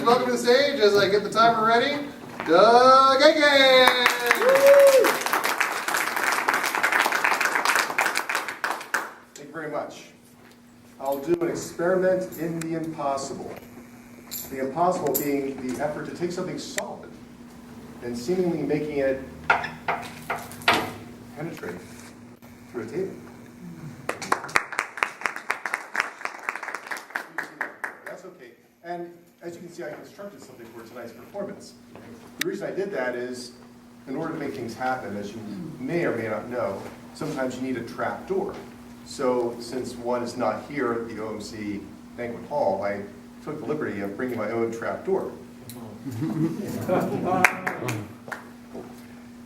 please welcome to the stage, as I get the timer ready, Doug Eakin! Thank you very much. I'll do an experiment in the impossible. The impossible being the effort to take something solid and seemingly making it penetrate through a table. That's okay. And as you can see, I constructed something for tonight's performance. The reason I did that is, in order to make things happen, as you may or may not know, sometimes you need a trap door. So since one is not here at the OMC Banquet Hall, I took the liberty of bringing my own trap door.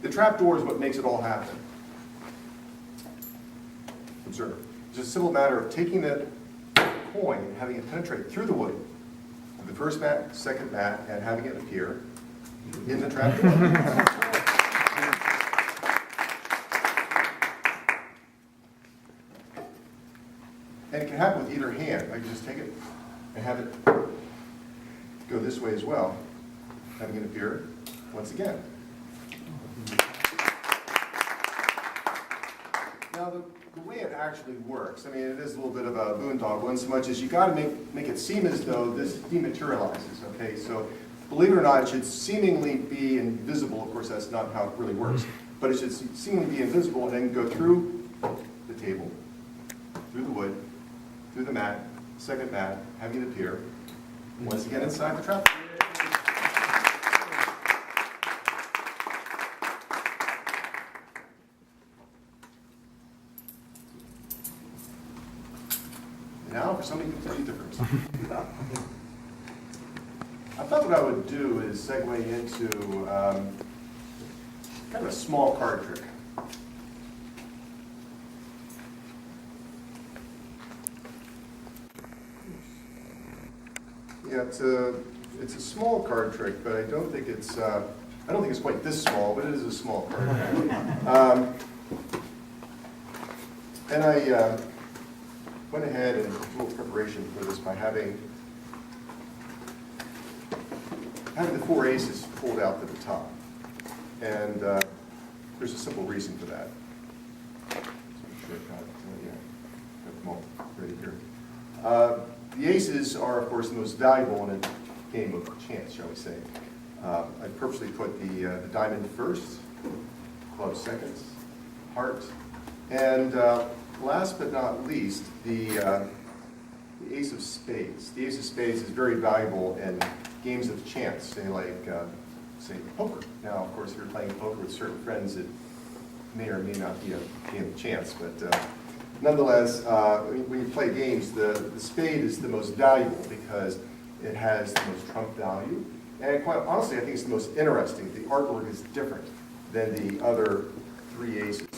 The trap door is what makes it all happen. Observe. It's just a simple matter of taking the coin and having it penetrate through the wood, the first mat, second mat, and having it appear in the trap door. And it can happen with either hand. I can just take it and have it go this way as well, having it appear once again. Now, the way it actually works, I mean, it is a little bit of a boondoggle in so much as you got to make it seem as though this dematerializes, okay? So, believe it or not, it should seemingly be invisible. Of course, that's not how it really works. But it should seemingly be invisible and then go through the table, through the wood, through the mat, second mat, having it appear once again inside the trap. Now for something completely different. I thought what I would do is segue into kind of a small card trick. Yeah, it's a small card trick, but I don't think it's quite this small, but it is a small card trick. And I went ahead and did a little preparation for this by having the four aces pulled out to the top, and there's a simple reason for that. So I'm sure got them all ready here. The aces are, of course, the most valuable in a game of chance, shall we say. I purposely put the diamond first, club seconds, heart, and last but not least, the ace of spades. The ace of spades is very valuable in games of chance, say poker. Now, of course, if you're playing poker with certain friends, it may or may not be a game of chance, but nonetheless, when you play games, the spade is the most valuable because it has the most trump value. And quite honestly, I think it's the most interesting. The artwork is different than the other three aces.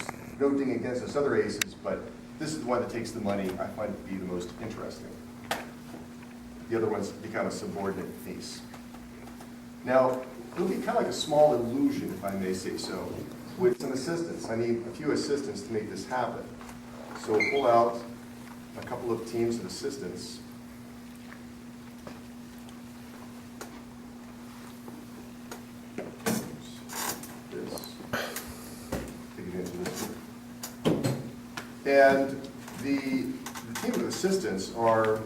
No ding against those other aces, but this is the one that takes the money. I find it to be the most interesting. The other ones become a subordinate ace. Now, it'll be kind of like a small illusion, if I may say so, with some assistance. I need a few assistants to make this happen. So we'll pull out a couple of teams of assistants. And the team of assistants are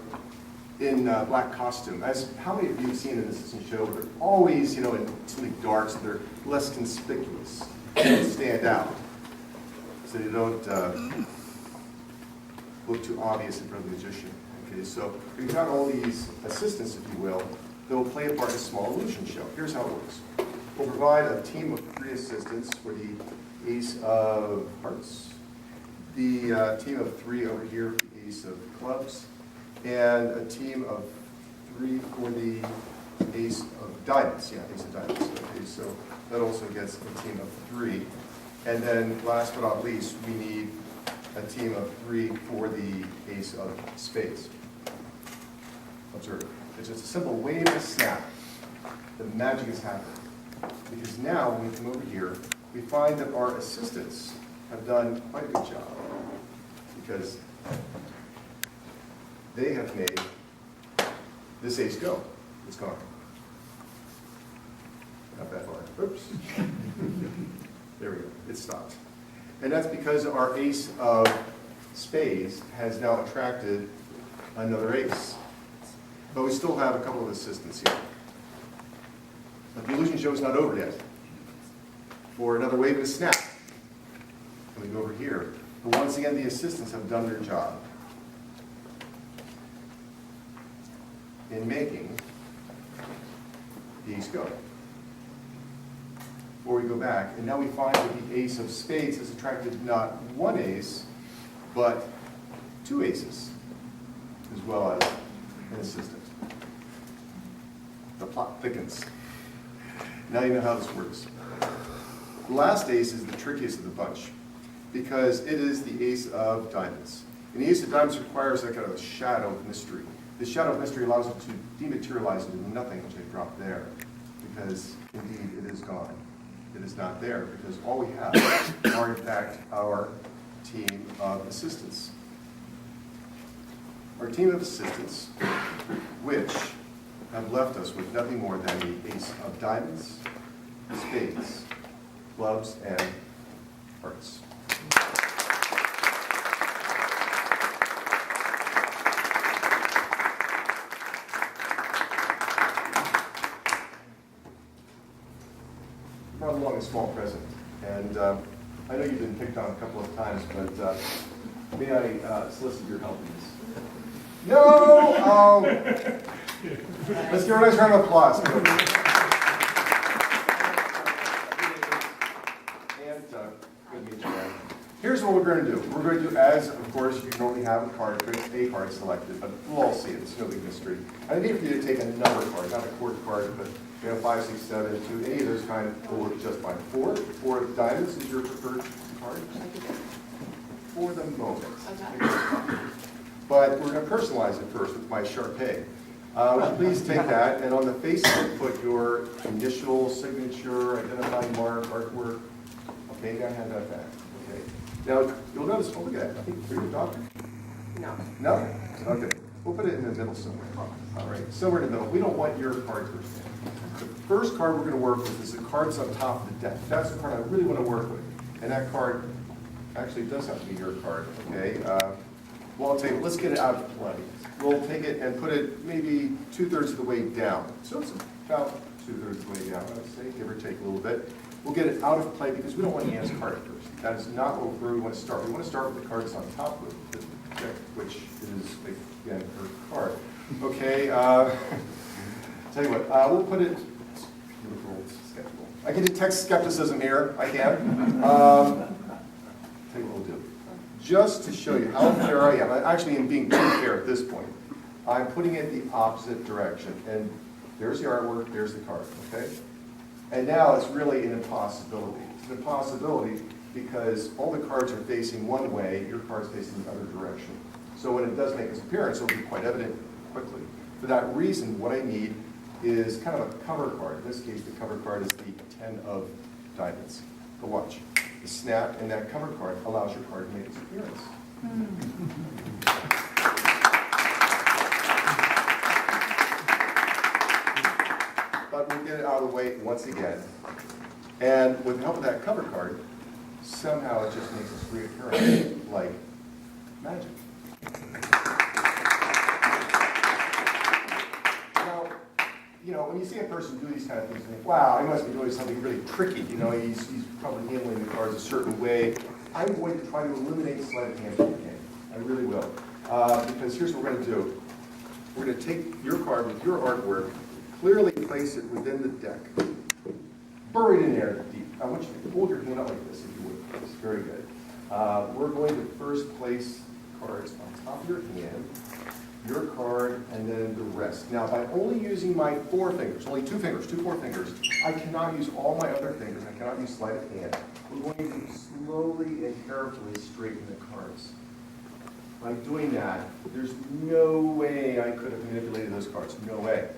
in black costume. As how many of you have seen an assistant show where they're always, in something dark, so they're less conspicuous. They don't stand out. So they don't look too obvious in front of the magician. Okay, so we've got all these assistants, if you will, that will play a part in a small illusion show. Here's how it works. We'll provide a team of 3 assistants for the ace of hearts, the team of 3 over here for the ace of clubs, and a team of 3 for the ace of diamonds. Yeah, ace of diamonds. Okay, so that also gets a team of 3. And then last but not least, we need a team of 3 for the ace of spades. Observe. It's just a simple wave and a snap. The magic is happening. Because now, when we come over here, we find that our assistants have done quite a good job. Because they have made this ace go. It's gone. Not that far. Oops. There we go. It stopped. And that's because our ace of spades has now attracted another ace. But we still have a couple of assistants here. But the illusion show is not over yet. For another wave and a snap. And we go over here. But once again, the assistants have done their job in making the ace go. Or we go back, and now we find that the ace of spades has attracted not one ace, but two aces, as well as an assistant. The plot thickens. Now you know how this works. The last ace is the trickiest of the bunch, because it is the ace of diamonds. And the ace of diamonds requires that kind of a shadow of mystery. The shadow of mystery allows it to dematerialize into nothing, which I dropped there, because indeed it is gone. It is not there, because all we have are in fact our team of assistants. Our team of assistants, which have left us with nothing more than the ace of diamonds, spades, clubs, and hearts. Brought along a small present, and I know you've been picked on a couple of times, but may I solicit your help in this? No! Let's give her a nice round of applause. And good to meet you, man. Here's what we're going to do. We're going to do, as of course you normally have a card selected, but we'll all see it. It's no big mystery. I need for you to take a number card, not a court card, but 5, 6, 7, 2, any of those kind will work just fine. 4 of diamonds is your preferred card for the moment. Okay. But we're going to personalize it first with my Sharpay. Would you please take that, and on the face of it, put your initial, signature, identifying mark, artwork. Okay, I have that back. Okay. Now, you'll notice, oh, look at that. I think for your daughter. No. No? Okay. We'll put it in the middle somewhere. All right, somewhere in the middle. We don't want your card first. The first card we're going to work with is the cards on top of the deck. That's the card I really want to work with. And that card actually does have to be your card, okay? Well, I'll tell you, let's get it out of play. We'll take it and put it maybe 2/3 of the way down. So it's about 2/3 of the way down, I would say, give or take a little bit. We'll get it out of play because we don't want Anne's card first. That is not where we want to start. We want to start with the cards on top of the deck, which is, again, her card. Okay, tell you what, we'll put it, skeptical. I can detect skepticism here, I can. Tell you what we'll do. Just to show you how fair I am, I actually am being too fair at this point. I'm putting it the opposite direction. And there's the artwork, there's the card, okay? And now it's really an impossibility. It's an impossibility because all the cards are facing one way, your card's facing the other direction. So when it does make its appearance, it'll be quite evident quickly. For that reason, what I need is kind of a cover card. In this case, the cover card is the 10 of diamonds. But watch. The snap and that cover card allows your card to make its appearance. But we'll get it out of the way once again. And with the help of that cover card, somehow it just makes its reappearance like magic. Now, you know, when you see a person do these kind of things, you think, wow, he must be doing something really tricky. You know, he's probably handling the cards a certain way. I'm going to try to eliminate sleight of hand from the game. I really will. Because here's what we're going to do. We're going to take your card with your artwork, clearly place it within the deck. Bury it in there deep. I want you to hold your hand up like this, if you would, please. Very good. We're going to first place cards on top of your hand, your card, and then the rest. Now, by only using my 4 fingers, only 2 fingers, 2 4 fingers, I cannot use all my other fingers. I cannot use sleight of hand. We're going to slowly and carefully straighten the cards. By doing that, there's no way I could have manipulated those cards. No way.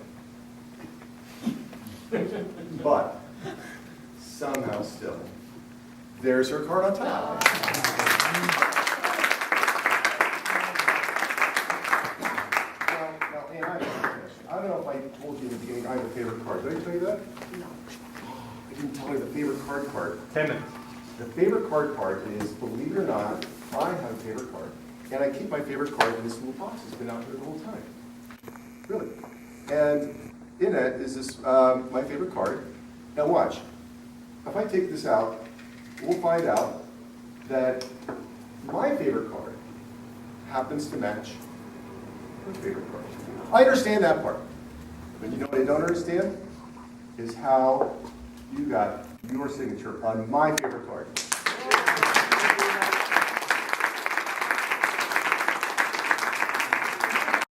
But somehow still, there's her card on top. Now, Anne, I have a question. I don't know if I told you in the beginning I have a favorite card. Did I tell you that? No. I didn't tell you the favorite card part. 10 minutes. The favorite card part is, believe it or not, I have a favorite card. And I keep my favorite card in this little box. It's been out there the whole time. Really. And in it is this, my favorite card. Now watch. If I take this out, we'll find out that my favorite card happens to match her favorite card. I understand that part. But you know what I don't understand? Is how you got your signature on my favorite card.